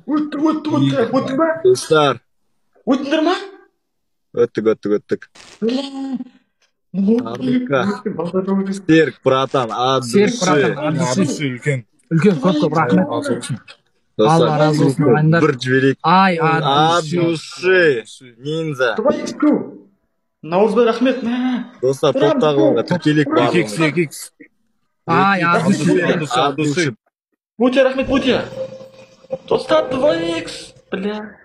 Өттің ба? Достар, Өттіңдер ма? өттік. Арбика, Серік, братан, Серік, братан, адуши. Үлкен көп рахмет. Алла разы болсын, ағайындар. Бір жіберейік. Ай, Адуши, ниндзя. Наурызбай рахмет. Достар, топтағы тіркелік бар. Ай, адуши. Бутя, рахмет, Бутя. Достар, 2х. Бля.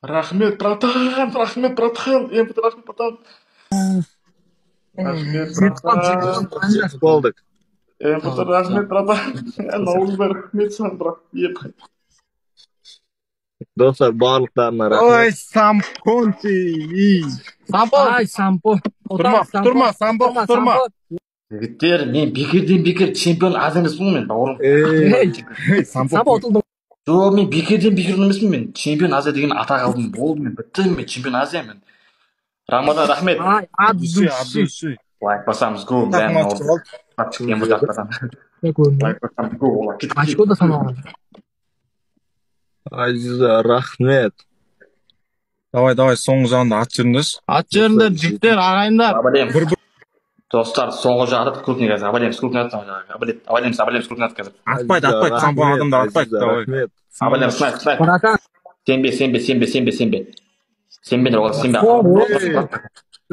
Рахмет, братан. Рахмет, братан. Болдық. Рахмет, братан. Наурызбай рахмет сан, брат. Достар, барлықтарына рахмет. Ой, Сампонти. Ай, Сампо. Тұрма, Сампо. Жігіттер, мен бекерден чемпион аз емеспін мен, бауырым. Сампо ұтылдым. Жоқ, мен бекерден емеспін мен. Чемпион Азия деген атақ алдым. Болды мен, бітті мен, чемпион Азия мен. Рамадан рахмет. Ай, адуши. Лайк басамыз, го. Очко да саналған. Азиза, рахмет. Давай, соңғы жағында ат жүріңдерші. Ат жүріңдер, жігіттер, ағайындар. Достар, соңғы жағында крупный қазір. Абалеміз крупный аттан жаңағы. Абалеміз крупный ат қазір. Атпайды, Сампо адамдар атпайды. Рахмет. Абалеміз снайп. Братан. Сенбе. Сенбе.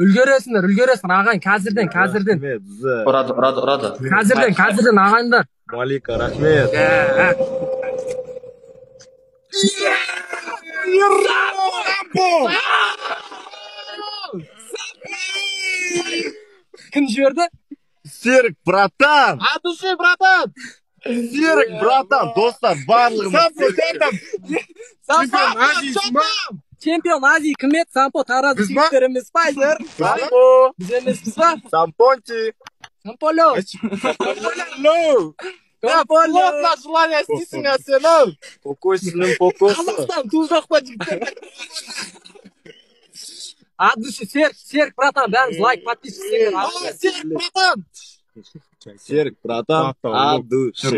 Үлгересіңдер, ағайын, қазірден. Ұрады. Қазірден, ағайындар. Малика, рахмет. Кім жіберді? Серік, братан. Адуши, братан. Серік, братан. Достар, барлығымыз. Чемпион Азии кім еді? Сампо, таразы жігіттер емес па, айдар? Сампо. Біз емеспіз ба? Сампонти. Самполо. Плотно желание стисің әсені. Покойсінің покосы. Қазақстан, туылдақ па жігіттер? Адуши, Серік, братан, бәріміз лайк, подписчик. Серік, братан, адуши.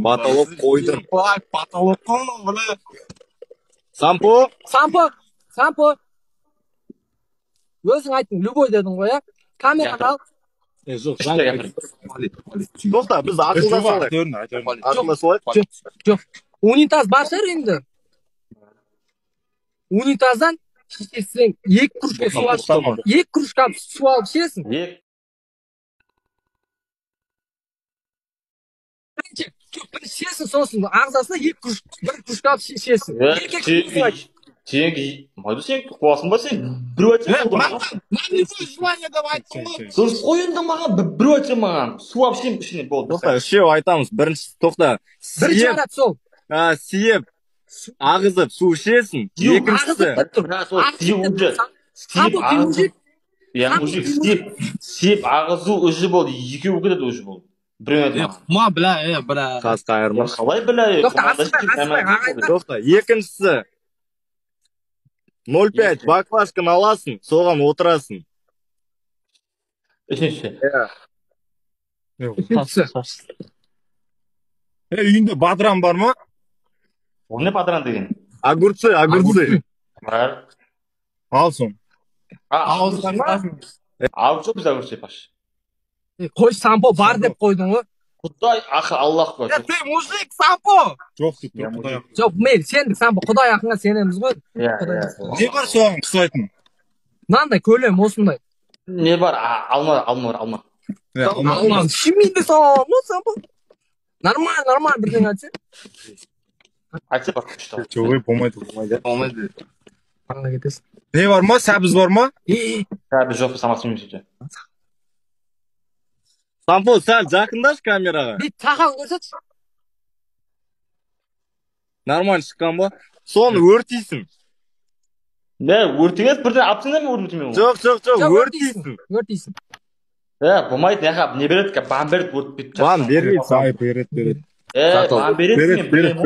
Потолок қойдым. Потолок қойдым, бля. Сампо. Өзің айттың, любой дедің ғой, ә? Камераны ал. Жоқ, достар, біз ақылдасалайық. Жоқ. Унитаз бар шығар енді. Унитаздан шешесің, 2 кружка су алып, 2 кружка су алып ішесің. Бір ішесің, сосын ағзасына 1 кружка алып ішесің. Сен қуасың ба сен? Біреу айтсың дұрыс қой енді маған, біреу айтсың маған. Су алып ішіне болды. Тоқта, үшеу айтамыз. Бірінші тоқта. Бірінші айтады сол. Сиеп, ағызып, су ішесің. Екіншісі. Сиеп, ағызу үші болды. Екеу кетеді үші болды. Біреу айтты бля. Қасқа айырма. Қалай бля? Тоқта, екіншісі. 0,5 баклажканы аласың, соған отырасың. Үшінші. Үйінде бадыран бар ма? Ол не бадыран деген? Огурцы. Бар. Ал соң. Алып жоқ біз огурцы паш. Қой, Сампо бар деп қойдың ғой. Құдай ақы Аллах қой. Ты мужик, Сампо! Жоқ, құдай ақы. Жоқ, мен сендік Сампо, құдай ақыңа сенеміз ғой. Не бар соған қысайтын? Мынандай көлем осындай. Не бар? Алма бар. Алма. Шимейді соған, Сампо. Нормально, бірден айтса. Айтса бар күшті. Жоқ, болмайды. Аңа кетесің. Не бар ма? Сәбіз бар ма? Сәбіз жоқ, самасың емесеке. Сампо, сәл жақындаш камераға. Бет тақан көрсетші. Нормально шыққан ба? Соны өртейсің. Не, өртеңіз бірден аптыңдар ма өртеймін? Жоқ, өртейсің. Болмайды, не береді ка? Бам береді, өртпейді. Бам береді. Береді. Бам береді, мен білем.